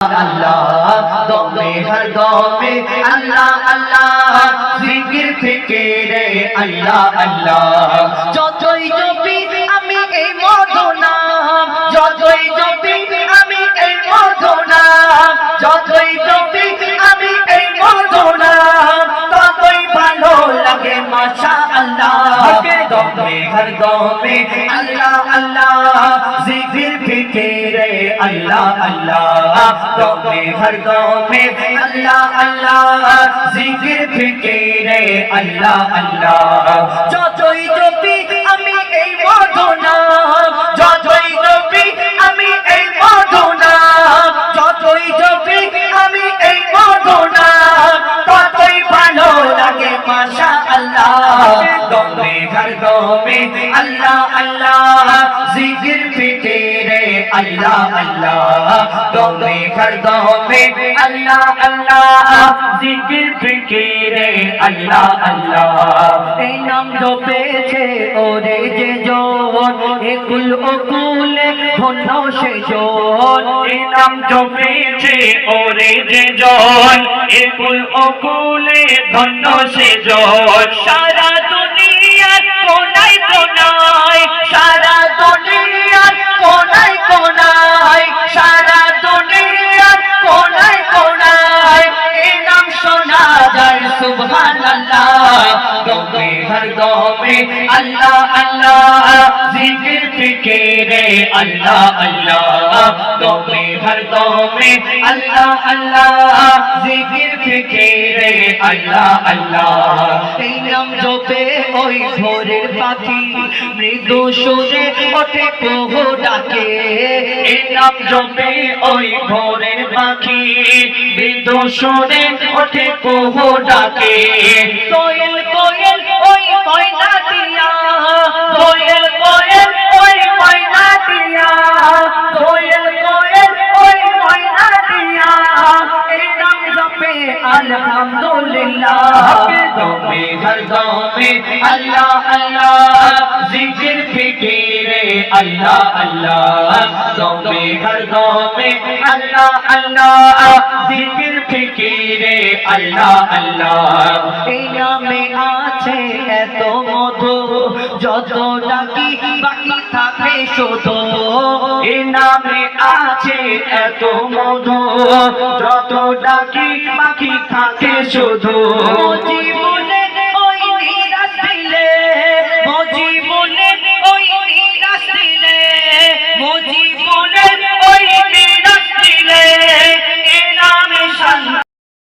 अल्लाह दमे हर दमे अल्लाह अल्लाह जिकिर फिकिरे अल्लाह अल्लाह যতই জপি আমি এই মধু নাম যতই জপি আমি এই মধু নাম যতই জপি আমি এই মধু নাম ততই ভালো লাগে মাশাআল্লাহ দমে হর দমে আল্লাহ আল্লাহ জিকির ফিকিরে আল্লাহ আল্লাহ দমে হর দমে আল্লাহ আল্লাহ জিকির ফিকিরে আল্লাহ আল্লাহ যতই জপি আমি এই মধু নাম যতই জপি আমি এই মধু নাম যতই জপি আমি এই মধু নাম ততই ভালো লাগে মাশাআল্লাহ দমে হর দমে আল্লাহ আল্লাহ জিকির ফিকিরে আল্লাহ আল্লাহ দমে হর দমে আল্লাহ আল্লাহ জিকির ফিকিরে আল্লাহ আল্লাহ এই নাম জপেছে ওরে যে জন একুল ওকুলে ধন্য সে জন এই নাম জপেছে ওরে যে জন একুল ওকুলে ধন্য সে জন সারা দুনিয়ার কোনায় কোনায় সারা দুনিয়ার কোনায় কোনায় সারা দুনিয়ার কোনায় কোনায় এই নাম শোনা যায় সুবহানাল্লাহ দমে হর দমে আল্লাহ আল্লাহ জিকির ফিকিরে আল্লাহ আল্লাহ দমে হর দমে আল্লাহ আল্লাহ জিকির ফিকিরে আল্লাহ আল্লাহ এই নাম জপে ওই ভোরের পাখি মৃদু সুরে ওঠে কুহু ডাকে এই নাম জপে ওই ভোরের পাখি মৃদু সুরে ওঠে কুহু ডাকে কোয়েল কোয়েল ওই ময়না দিয়া কোয়েল কোয়েল ওই ময়না দিয়া কোয়েল কোয়েল ওই ময়না দিয়া এই নাম জপে আলহামদুলিল্লাহ দমে হর দমে আল্লাহ আল্লাহ জিকির ফিকিরে আল্লাহ আল্লাহ দমে হর দমে আল্লাহ আল্লাহ জিকির ফিকিরে আল্লাহ আল্লাহ এই নামে আছে এত মধু যত ডাকি বাকি থাকে শুধু এই নামে আছে এত মধু যত ডাকি বাকি থাকে শুধু জীবনে